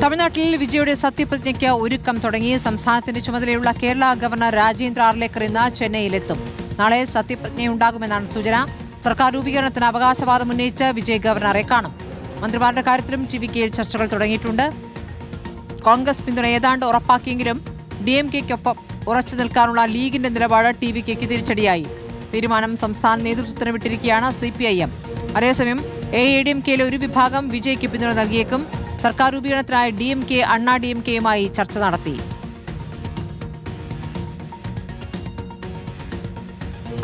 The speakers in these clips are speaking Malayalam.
തമിഴ്നാട്ടിൽ വിജയുടെ സത്യപ്രതിജ്ഞയ്ക്ക് ഒരുക്കം തുടങ്ങി. സംസ്ഥാനത്തിന്റെ ചുമതലയുള്ള കേരള ഗവർണർ രാജേന്ദ്ര ആർലേക്കർ ഇന്ന് ചെന്നൈയിലെത്തും. നാളെ സത്യപ്രതിജ്ഞയുണ്ടാകുമെന്നാണ് സൂചന. സർക്കാർ രൂപീകരണത്തിന് അവകാശവാദം ഉന്നയിച്ച് വിജയ് ഗവർണറെ കാണും. മന്ത്രിമാരുടെ കാര്യത്തിലും ടിവികെയിൽ ചർച്ചകൾ തുടങ്ങിയിട്ടുണ്ട്. കോൺഗ്രസ് പിന്തുണ ഏതാണ്ട് ഉറപ്പാക്കിയെങ്കിലും ഡിഎംകെയ്ക്കൊപ്പം ഉറച്ചു നിൽക്കാനുള്ള ലീഗിന്റെ നിലപാട് ടിവികെയ്ക്ക് തിരിച്ചടിയായി. തീരുമാനം സംസ്ഥാന നേതൃത്വത്തിന് വിട്ടിരിക്കുകയാണ് സിപിഐഎം. അതേസമയം എഐഎഡിഎംകെയിലെ ഒരു വിഭാഗം വിജയ്ക്ക് പിന്തുണ നൽകിയേക്കും. സർക്കാർ രൂപീകരണത്തിനായി ഡിഎംകെ അണ്ണാ ഡിഎംകെയുമായി ചർച്ച നടത്തി.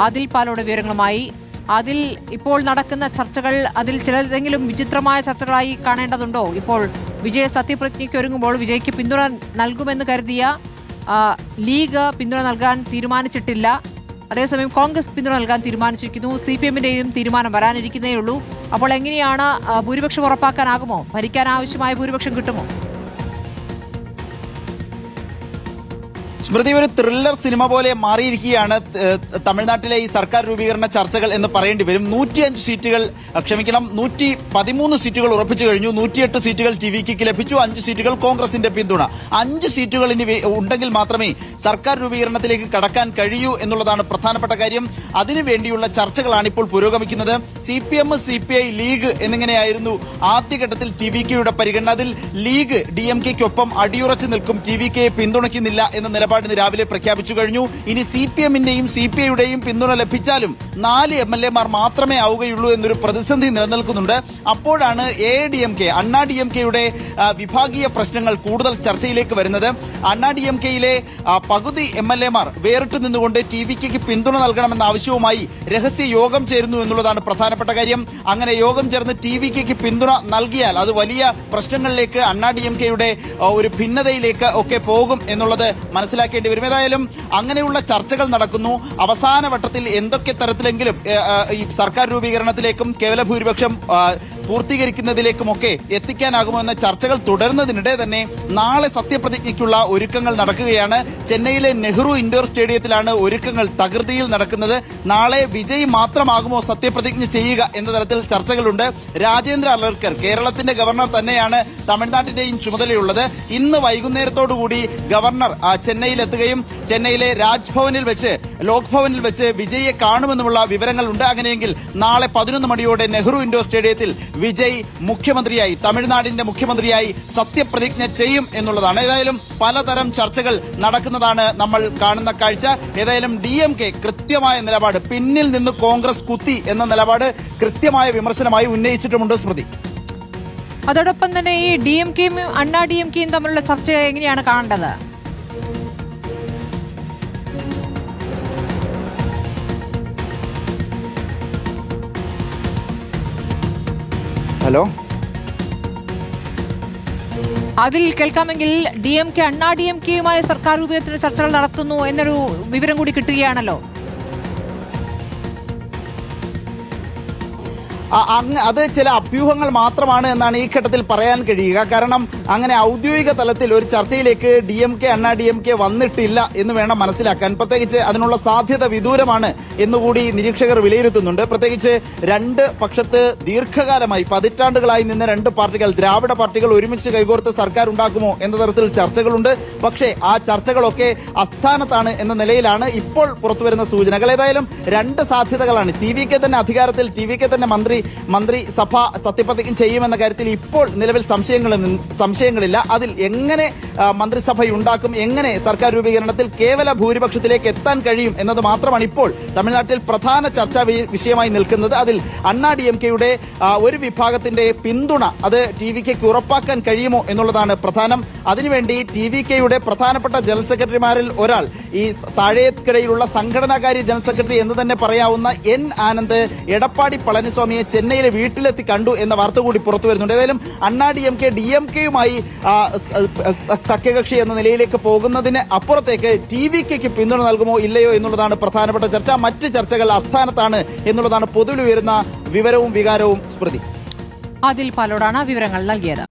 ആദിൽ പാലോട് വിവരങ്ങളുമായി. അതിൽ ഇപ്പോൾ നടക്കുന്ന ചർച്ചകൾ, അതിൽ ചിലതെങ്കിലും വിചിത്രമായ ചർച്ചകളായി കാണേണ്ടതുണ്ടോ? ഇപ്പോൾ വിജയ് സത്യപ്രതിജ്ഞയ്ക്ക് ഒരുങ്ങുമ്പോൾ വിജയ്ക്ക് പിന്തുണ നൽകുമെന്ന് കരുതിയ ലീഗ് പിന്തുണ നൽകാൻ തീരുമാനിച്ചിട്ടില്ല. അതേസമയം കോൺഗ്രസ് പിന്തുണ നൽകാൻ തീരുമാനിച്ചിരിക്കുന്നു. സിപിഎമ്മിന്റെയും തീരുമാനം വരാനിരിക്കുന്നേയുള്ളൂ. അപ്പോൾ എങ്ങനെയാണ് ഭൂരിപക്ഷം ഉറപ്പാക്കാനാകുമോ? ഭരിക്കാൻ ആവശ്യമായ ഭൂരിപക്ഷം കിട്ടുമോ? സ്മൃതി, ഒരു ത്രില്ലർ സിനിമ പോലെ മാറിയിരിക്കുകയാണ് തമിഴ്നാട്ടിലെ ഈ സർക്കാർ രൂപീകരണ ചർച്ചകൾ എന്ന് പറയേണ്ടി വരും. 113 സീറ്റുകൾ ഉറപ്പിച്ചു കഴിഞ്ഞു. 108 സീറ്റുകൾ ടിവികെക്ക് ലഭിച്ചു. 5 സീറ്റുകൾ കോൺഗ്രസിന്റെ പിന്തുണ. 5 സീറ്റുകൾ ഇനി ഉണ്ടെങ്കിൽ മാത്രമേ സർക്കാർ രൂപീകരണത്തിലേക്ക് കടക്കാൻ കഴിയൂ എന്നുള്ളതാണ് പ്രധാനപ്പെട്ട കാര്യം. അതിനുവേണ്ടിയുള്ള ചർച്ചകളാണ് ഇപ്പോൾ പുരോഗമിക്കുന്നത്. സിപിഎം, സിപിഐ, ലീഗ് എന്നിങ്ങനെയായിരുന്നു ആദ്യഘട്ടത്തിൽ ടിവികെയുടെ പരിഗണന. അതിൽ ലീഗ് ഡിഎംകെയ്ക്കൊപ്പം അടിയുറച്ചു നിൽക്കും, ടിവികെയെ പിന്തുണയ്ക്കുന്നില്ല എന്ന നിലപാട് രാവിലെ പ്രഖ്യാപിച്ചു കഴിഞ്ഞു. ഇനി സിപിഎമ്മിന്റെയും സിപിഐയുടെയും പിന്തുണ ലഭിച്ചാലും 4 എംഎൽഎമാർ മാത്രമേ ആവുകയുള്ളൂ എന്നൊരു പ്രതിസന്ധി നിലനിൽക്കുന്നുണ്ട്. അപ്പോഴാണ് എഐഎഡിഎംകെ, അണ്ണാ ഡിഎംകെയുടെ വിഭാഗീയ പ്രശ്നങ്ങൾ കൂടുതൽ ചർച്ചയിലേക്ക് വരുന്നത്. അണ്ണാ ഡിഎംകെയിലെ പകുതി എംഎൽഎമാർ വേറിട്ട് നിന്നുകൊണ്ട് ടിവികെക്ക് പിന്തുണ നൽകണമെന്ന ആവശ്യവുമായി രഹസ്യ യോഗം ചേരുന്നു എന്നുള്ളതാണ് പ്രധാനപ്പെട്ട കാര്യം. അങ്ങനെ യോഗം ചേർന്ന് ടിവികെക്ക് പിന്തുണ നൽകിയാൽ അത് വലിയ പ്രശ്നങ്ങളിലേക്ക്, അണ്ണാ ഡിഎംകെയുടെ ഒരു ഭിന്നതയിലേക്ക് ഒക്കെ പോകും എന്നുള്ളത് മനസ്സിലാക്കേണ്ടി വരും. ഏതായാലും അങ്ങനെയുള്ള ചർച്ചകൾ നടക്കുന്നു. അവസാന വട്ടത്തിൽ എന്തൊക്കെ തരത്തിലെങ്കിലും ഈ സർക്കാർ രൂപീകരണത്തിലേക്കും കേവല ഭൂരിപക്ഷം പൂർത്തീകരിക്കുന്നതിലേക്കുമൊക്കെ എത്തിക്കാനാകുമോ എന്ന ചർച്ചകൾ തുടരുന്നതിനിടെ തന്നെ നാളെ സത്യപ്രതിജ്ഞയ്ക്കുള്ള ഒരുക്കങ്ങൾ നടക്കുകയാണ്. ചെന്നൈയിലെ നെഹ്റു ഇൻഡോർ സ്റ്റേഡിയത്തിലാണ് ഒരുക്കങ്ങൾ തകൃതിയിൽ നടക്കുന്നത്. നാളെ വിജയ് മാത്രമാകുമോ സത്യപ്രതിജ്ഞ ചെയ്യുക എന്ന തരത്തിൽ ചർച്ചകളുണ്ട്. രാജേന്ദ്ര ആർലേക്കർ, കേരളത്തിന്റെ ഗവർണർ തന്നെയാണ് തമിഴ്നാട്ടിന്റെയും ചുമതലയുള്ളത്. ഇന്ന് വൈകുന്നേരത്തോടുകൂടി ഗവർണർ ചെന്നൈയിലെത്തുകയും ചെന്നൈയിലെ രാജ്ഭവനിൽ വെച്ച്, ലോക് ഭവനിൽ വെച്ച് വിജയെ കാണുമെന്നുമുള്ള വിവരങ്ങളുണ്ട്. അങ്ങനെയെങ്കിൽ നാളെ 11 മണിയോടെ നെഹ്റു ഇൻഡോർ സ്റ്റേഡിയത്തിൽ വിജയ് മുഖ്യമന്ത്രിയായി, തമിഴ്നാടിന്റെ മുഖ്യമന്ത്രിയായി സത്യപ്രതിജ്ഞ ചെയ്യും എന്നുള്ളതാണ്. ഏതായാലും പലതരം ചർച്ചകൾ നടക്കുന്നതാണ് നമ്മൾ കാണുന്ന കാഴ്ച. ഏതായാലും ഡിഎംകെ കൃത്യമായ നിലപാട്, പിന്നിൽ നിന്ന് കോൺഗ്രസ് കുത്തി എന്ന നിലപാട് കൃത്യമായ വിമർശനമായി ഉന്നയിച്ചിട്ടുമുണ്ട് സ്മൃതി. അതോടൊപ്പം തന്നെ ഈ ഡിഎംകെയും അണ്ണാ ഡിഎംകെയും തമ്മിലുള്ള ചർച്ച എങ്ങനെയാണ് കാണേണ്ടത്? ഹലോ, അതിൽ കേൾക്കാമെങ്കിൽ ഡിഎംകെ അണ്ണാ ഡിഎംകെയുമായി സർക്കാർ രൂപീകരണത്തിന് ചർച്ചകൾ നടത്തുന്നു എന്നൊരു വിവരം കൂടി കിട്ടുകയാണല്ലോ. അത് ചില അഭ്യൂഹങ്ങൾ മാത്രമാണ് എന്നാണ് ഈ ഘട്ടത്തിൽ പറയാൻ കഴിയുക. കാരണം അങ്ങനെ ഔദ്യോഗിക തലത്തിൽ ഒരു ചർച്ചയിലേക്ക് ഡിഎംകെ, അണ്ണാ ഡിഎംകെ വന്നിട്ടില്ല എന്ന് വേണം മനസ്സിലാക്കാൻ. പ്രത്യേകിച്ച് അതിനുള്ള സാധ്യത വിദൂരമാണ് എന്നുകൂടി നിരീക്ഷകർ വിലയിരുത്തുന്നുണ്ട്. പ്രത്യേകിച്ച് രണ്ട് പക്ഷത്ത് ദീർഘകാലമായി, പതിറ്റാണ്ടുകളായി നിന്ന രണ്ട് പാർട്ടികൾ, ദ്രാവിഡ പാർട്ടികൾ ഒരുമിച്ച് കൈകോർത്ത് സർക്കാർ ഉണ്ടാക്കുമോ എന്ന തരത്തിൽ ചർച്ചകളുണ്ട്. പക്ഷേ ആ ചർച്ചകളൊക്കെ അസ്ഥാനത്താണ് എന്ന നിലയിലാണ് ഇപ്പോൾ പുറത്തുവരുന്ന സൂചനകൾ. ഏതായാലും രണ്ട് സാധ്യതകളാണ്. ടിവികെ തന്നെ അധികാരത്തിൽ, ടിവികെ തന്നെ മന്ത്രിസഭ സത്യപ്രതിജ്ഞ ചെയ്യുമെന്ന കാര്യത്തിൽ ഇപ്പോൾ നിലവിൽ സംശയങ്ങളില്ല. അതിൽ എങ്ങനെ മന്ത്രിസഭയുണ്ടാക്കും, എങ്ങനെ സർക്കാർ രൂപീകരണത്തിൽ കേവല ഭൂരിപക്ഷത്തിലേക്ക് എത്താൻ കഴിയും എന്നത് മാത്രമാണ് ഇപ്പോൾ തമിഴ്നാട്ടിൽ പ്രധാന ചർച്ചാ വിഷയമായി നിൽക്കുന്നത്. അതിൽ അണ്ണാ ഡിഎംകെയുടെ ഒരു വിഭാഗത്തിന്റെ പിന്തുണ അത് ടിവികെക്ക് ഉറപ്പാക്കാൻ കഴിയുമോ എന്നുള്ളതാണ് പ്രധാനം. അതിനുവേണ്ടി ടിവികെയുടെ പ്രധാനപ്പെട്ട ജനറൽ സെക്രട്ടറിമാരിൽ ഒരാൾ, ഈ താഴേക്കിടയിലുള്ള സംഘടനാകാര്യ ജനറൽ സെക്രട്ടറി എന്ന് തന്നെ പറയാവുന്ന എൻ ആനന്ദ്, എടപ്പാടി പളനിസ്വാമിയെ ചെന്നൈയിലെ വീട്ടിലെത്തി കണ്ടു എന്ന വാർത്ത കൂടി പുറത്തു വരുന്നുണ്ട്. ഏതായാലും അണ്ണാ ഡിഎംകെ ഡിഎംകെയുമായി സഖ്യകക്ഷി എന്ന നിലയിലേക്ക് പോകുന്നതിന് അപ്പുറത്തേക്ക് ടിവികെക്ക് പിന്തുണ നൽകുമോ ഇല്ലയോ എന്നുള്ളതാണ് പ്രധാനപ്പെട്ട ചർച്ച. മറ്റ് ചർച്ചകൾ അസ്ഥാനത്താണ് എന്നുള്ളതാണ് പൊതുവിൽ ഉയരുന്ന വിവരവും വികാരവും. സ്മൃതി, ആദിൽ പാലോടാണ് വിവരങ്ങൾ നൽകിയത്.